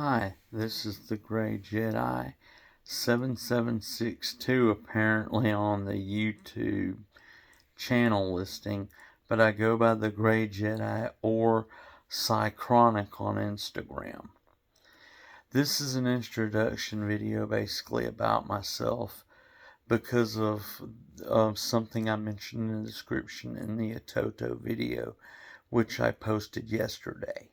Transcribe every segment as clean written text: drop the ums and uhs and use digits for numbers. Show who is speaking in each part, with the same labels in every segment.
Speaker 1: Hi, this is the Gray Jedi 7762 apparently on the YouTube channel listing, but I go by the Gray Jedi or Cychronic on Instagram. This is an introduction video basically about myself because of something I mentioned in the description in the Atoto video, which I posted yesterday.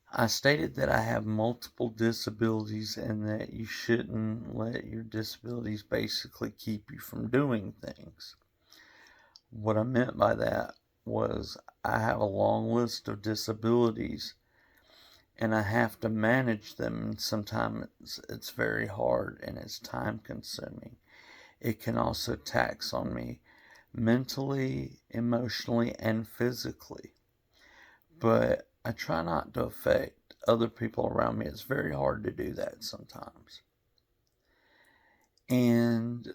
Speaker 1: I stated that I have multiple disabilities and that you shouldn't let your disabilities basically keep you from doing things. What I meant by that was I have a long list of disabilities and I have to manage them, and sometimes it's very hard and it's time consuming. It can also tax on me mentally, emotionally, and physically. But I try not to affect other people around me. It's very hard to do that sometimes. And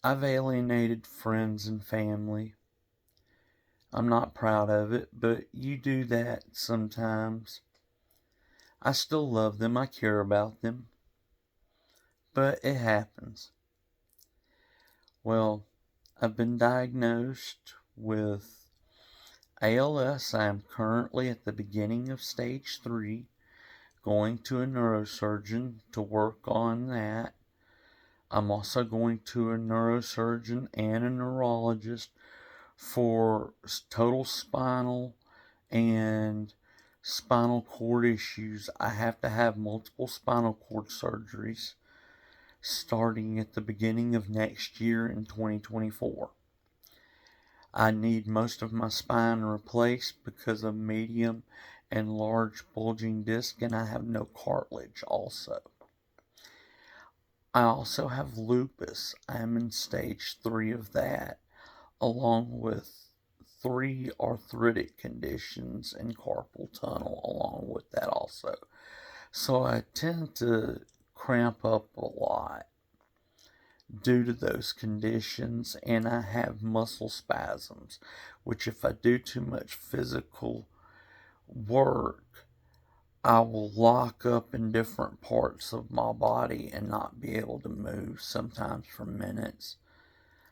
Speaker 1: I've alienated friends and family. I'm not proud of it, but you do that sometimes. I still love them. I care about them. But it happens. Well, I've been diagnosed with ALS. I am currently at the beginning of stage 3. Going to a neurosurgeon to work on that. I'm also going to a neurosurgeon and a neurologist for total spinal and spinal cord issues. I have to have multiple spinal cord surgeries starting at the beginning of next year in 2024. I need most of my spine replaced because of medium and large bulging disc, and I have no cartilage also. I also have lupus. I am in stage 3 of that, along with 3 arthritic conditions and carpal tunnel along with that also. So I tend to cramp up a lot due to those conditions, and I have muscle spasms, which if I do too much physical work, I will lock up in different parts of my body and not be able to move, sometimes for minutes,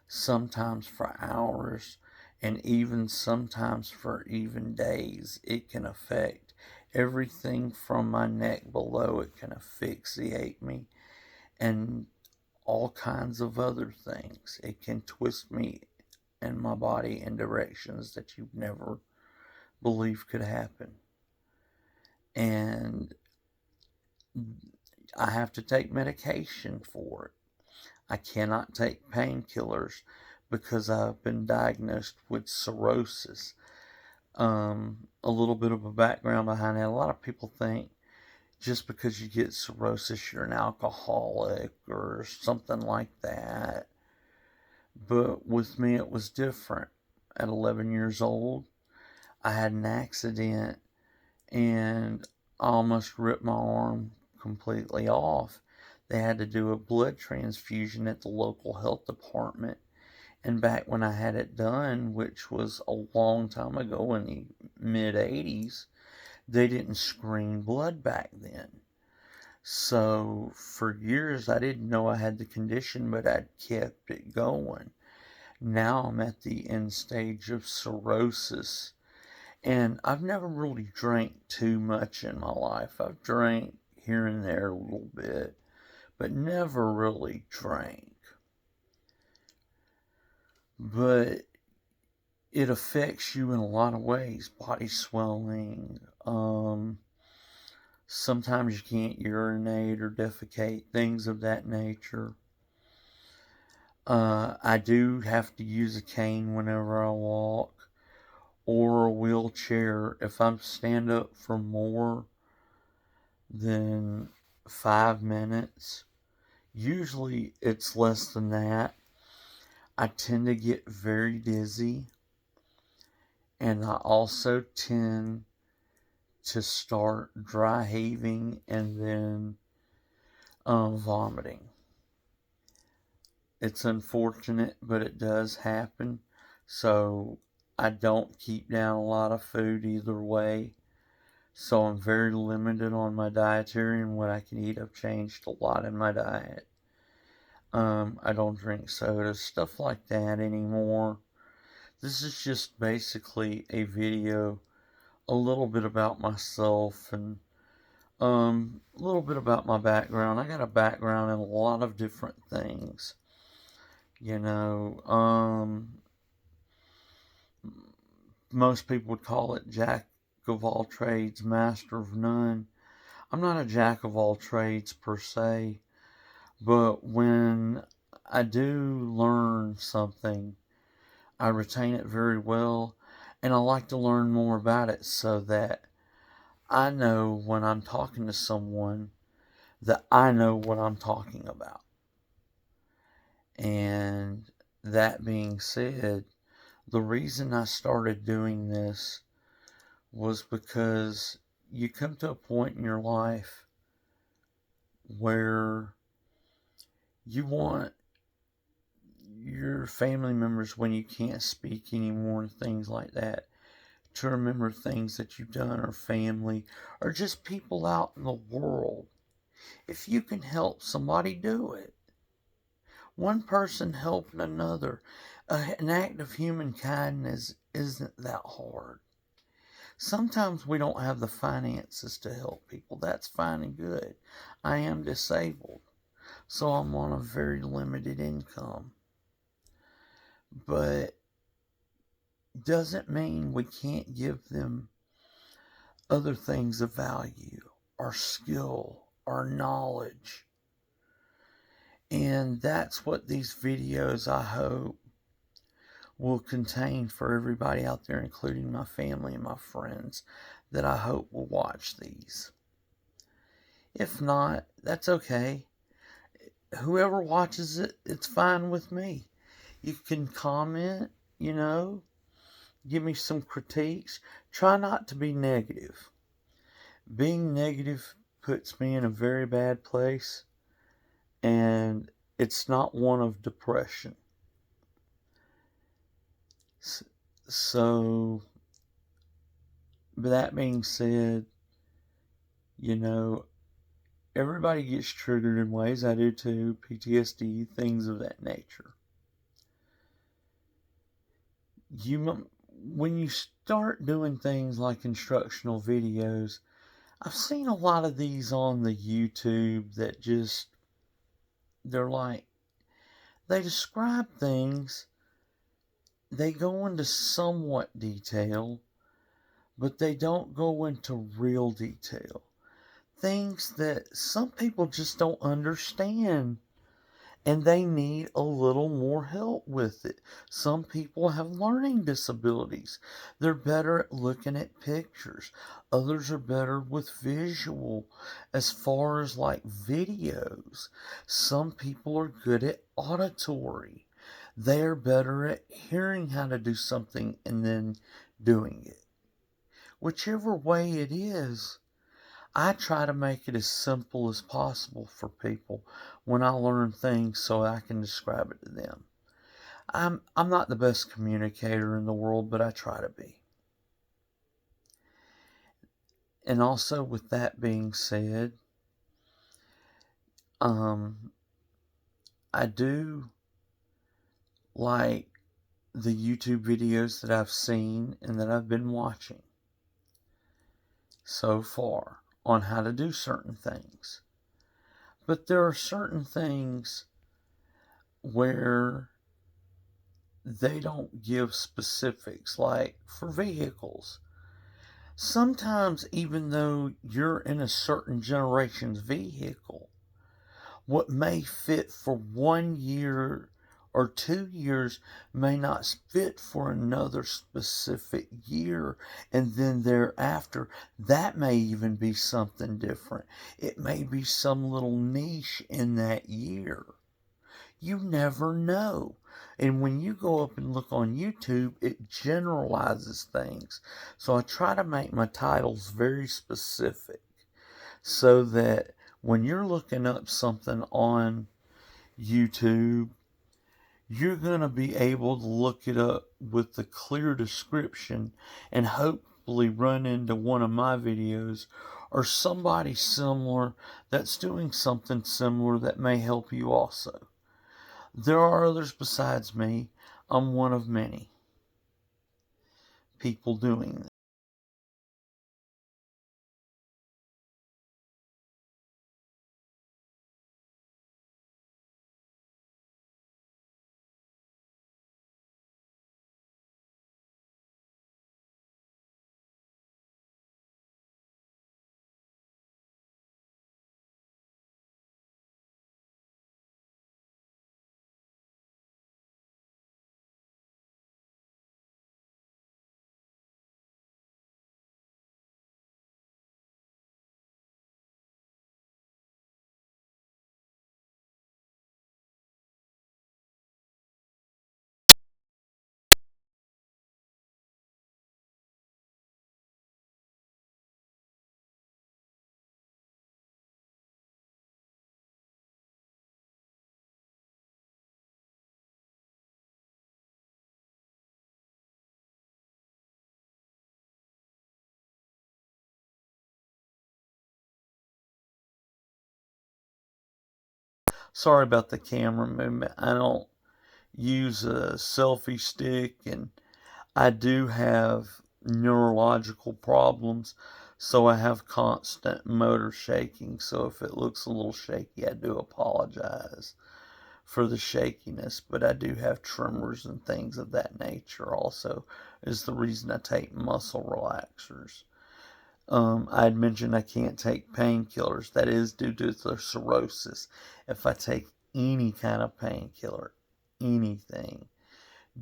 Speaker 1: sometimes for hours, and even sometimes for even days. It can affect everything from my neck below. It can asphyxiate me and all kinds of other things. It can twist me and my body in directions that you'd never believe could happen. And I have to take medication for it. I cannot take painkillers because I've been diagnosed with cirrhosis. A little bit of a background behind that. A lot of people think just because you get cirrhosis, you're an alcoholic or something like that. But with me, it was different. At 11 years old, I had an accident and I almost ripped my arm completely off. They had to do a blood transfusion at the local health department. And back when I had it done, which was a long time ago in the mid 80s, they didn't screen blood back then. So for years I didn't know I had the condition, but I'd kept it going. Now I'm at the end stage of cirrhosis. And I've never really drank too much in my life. I've drank here and there a little bit, but never really drank. But it affects you in a lot of ways. Body swelling. Sometimes you can't urinate or defecate, things of that nature. I do have to use a cane whenever I walk, or a wheelchair if I stand up for more than 5 minutes. Usually it's less than that. I tend to get very dizzy, and I also tend to start dry heaving and then vomiting. It's unfortunate, but it does happen. So I don't keep down a lot of food either way. So I'm very limited on my dietary and what I can eat. I've changed a lot in my diet. I don't drink soda, stuff like that anymore. This is just basically a video, a little bit about myself and a little bit about my background. I got a background in a lot of different things. You know, most people would call it jack of all trades, master of none. I'm not a jack of all trades per se, but when I do learn something, I retain it very well, and I like to learn more about it so that I know when I'm talking to someone that I know what I'm talking about. And that being said, the reason I started doing this was because you come to a point in your life where you want your family members, when you can't speak anymore and things like that, to remember things that you've done, or family, or just people out in the world. If you can help somebody, do it. One person helping another. An act of human kindness isn't that hard. Sometimes we don't have the finances to help people. That's fine and good. I am disabled, so I'm on a very limited income. But doesn't mean we can't give them other things of value, our skill, our knowledge. And that's what these videos, I hope, will contain for everybody out there, including my family and my friends, that I hope will watch these. If not, that's okay. Whoever watches it, it's fine with me. You can comment, give me some critiques. Try not to be negative. Being negative puts me in a very bad place, and it's not one of depression. So, that being said, everybody gets triggered in ways. I do too. PTSD, things of that nature. When you start doing things like instructional videos, I've seen a lot of these on the YouTube that they describe things, they go into somewhat detail, but they don't go into real detail. Things that some people just don't understand, and they need a little more help with it. Some people have learning disabilities. They're better at looking at pictures. Others are better with visual, as far as like videos. Some people are good at auditory. They are better at hearing how to do something and then doing it. Whichever way it is, I try to make it as simple as possible for people when I learn things so I can describe it to them. I'm not the best communicator in the world, but I try to be. And also, with that being said, I do like the YouTube videos that I've seen and that I've been watching so far on how to do certain things. But there are certain things where they don't give specifics, like for vehicles. Sometimes, even though you're in a certain generation's vehicle, what may fit for 1 year or 2 years may not fit for another specific year, and then thereafter, that may even be something different. It may be some little niche in that year. You never know. And when you go up and look on YouTube, it generalizes things. So I try to make my titles very specific so that when you're looking up something on YouTube, you're going to be able to look it up with the clear description and hope possibly run into one of my videos or somebody similar that's doing something similar that may help you also. There are others besides me. I'm one of many people doing this. Sorry about the camera movement. I don't use a selfie stick, and I do have neurological problems, so I have constant motor shaking. So if it looks a little shaky, I do apologize for the shakiness, but I do have tremors and things of that nature also, is the reason I take muscle relaxers. I had mentioned I can't take painkillers. That is due to the cirrhosis. If I take any kind of painkiller, anything,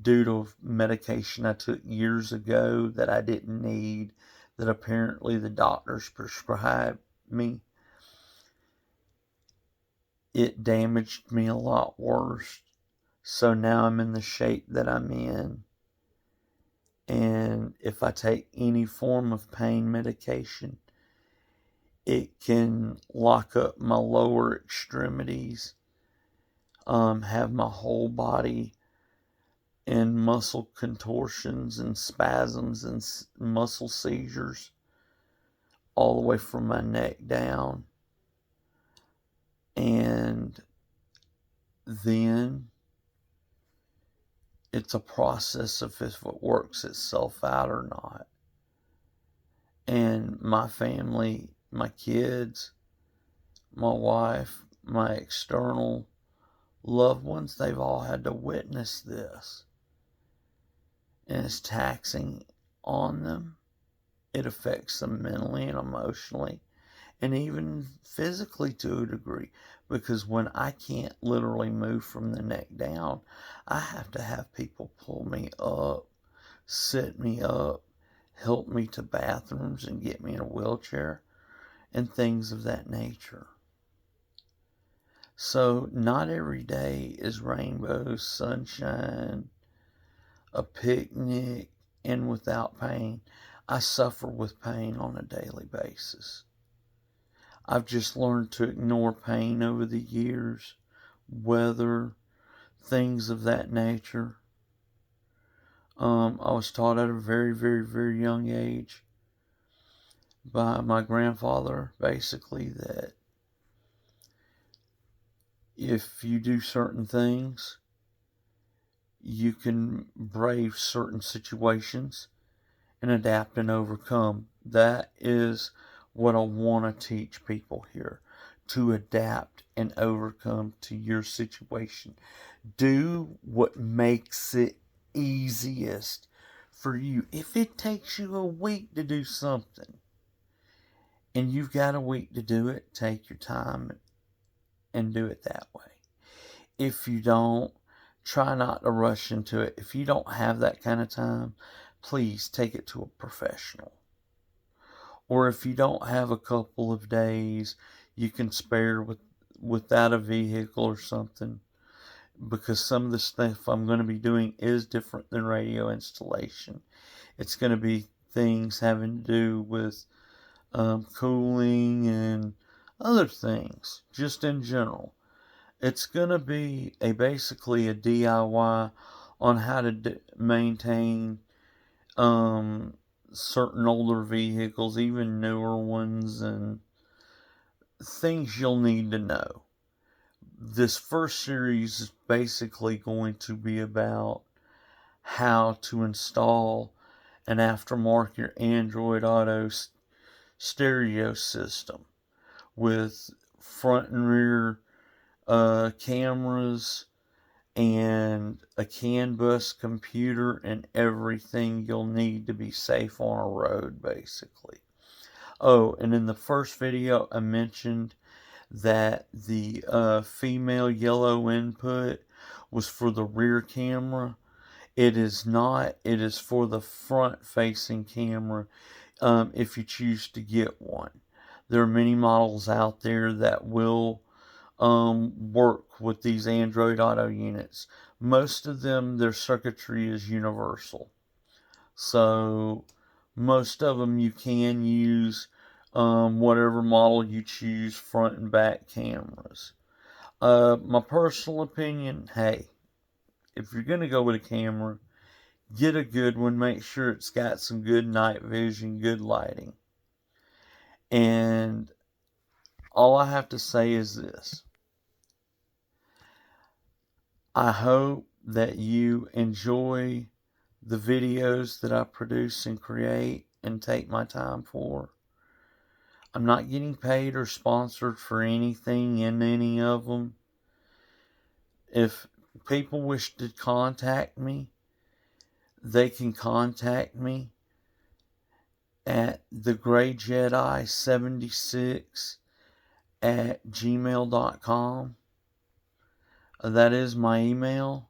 Speaker 1: due to medication I took years ago that I didn't need, that apparently the doctors prescribed me, it damaged me a lot worse. So now I'm in the shape that I'm in. And if I take any form of pain medication, it can lock up my lower extremities, have my whole body in muscle contortions and spasms and muscle seizures all the way from my neck down. And then it's a process of if it works itself out or not. And my family, my kids, my wife, my external loved ones, they've all had to witness this. And it's taxing on them. It affects them mentally and emotionally, and even physically to a degree. Because when I can't literally move from the neck down, I have to have people pull me up, sit me up, help me to bathrooms and get me in a wheelchair and things of that nature. So not every day is rainbows, sunshine, a picnic, and without pain. I suffer with pain on a daily basis. I've just learned to ignore pain over the years, weather, things of that nature. I was taught at a very, very, very young age by my grandfather, basically, that if you do certain things, you can brave certain situations and adapt and overcome. That is what I want to teach people here, to adapt and overcome to your situation. Do what makes it easiest for you. If it takes you a week to do something and you've got a week to do it, take your time and do it that way. If you don't, try not to rush into it. If you don't have that kind of time, please take it to a professional. Or if you don't have a couple of days you can spare without a vehicle or something, because some of the stuff I'm going to be doing is different than radio installation. It's going to be things having to do with cooling and other things, just in general. It's going to be basically a DIY on how to maintain certain older vehicles, even newer ones, and things you'll need to know. This first series is basically going to be about how to install an aftermarket Android Auto stereo system with front and rear cameras and a CAN bus computer and everything you'll need to be safe on a road, basically. Oh, and in the first video I mentioned that the female yellow input was for the rear camera. It is not. It is for the front facing camera, if you choose to get one. There are many models out there that will work with these Android Auto units. Most of them, their circuitry is universal. So most of them you can use whatever model you choose, front and back cameras. My personal opinion, hey, if you're going to go with a camera, get a good one. Make sure it's got some good night vision, good lighting. And all I have to say is this. I hope that you enjoy the videos that I produce and create and take my time for. I'm not getting paid or sponsored for anything in any of them. If people wish to contact me, they can contact me at thegreyjedi76@gmail.com. That is my email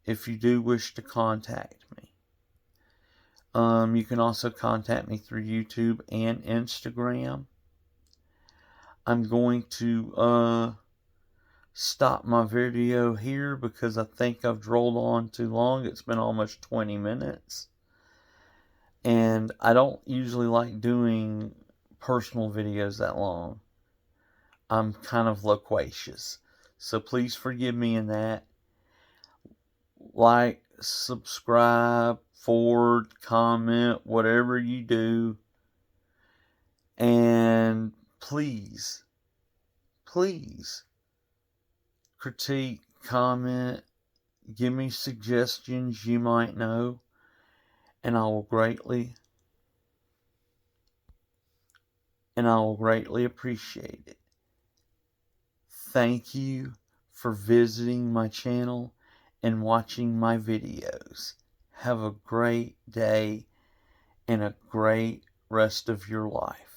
Speaker 1: if you do wish to contact me. You can also contact me through YouTube and Instagram. I'm going to stop my video here because I think I've drolled on too long. It's been almost 20 minutes. And I don't usually like doing personal videos that long. I'm kind of loquacious. So please forgive me in that. Like, subscribe, forward, comment, whatever you do. And please critique, comment, give me suggestions you might know, and I will greatly appreciate it. Thank you for visiting my channel and watching my videos. Have a great day and a great rest of your life.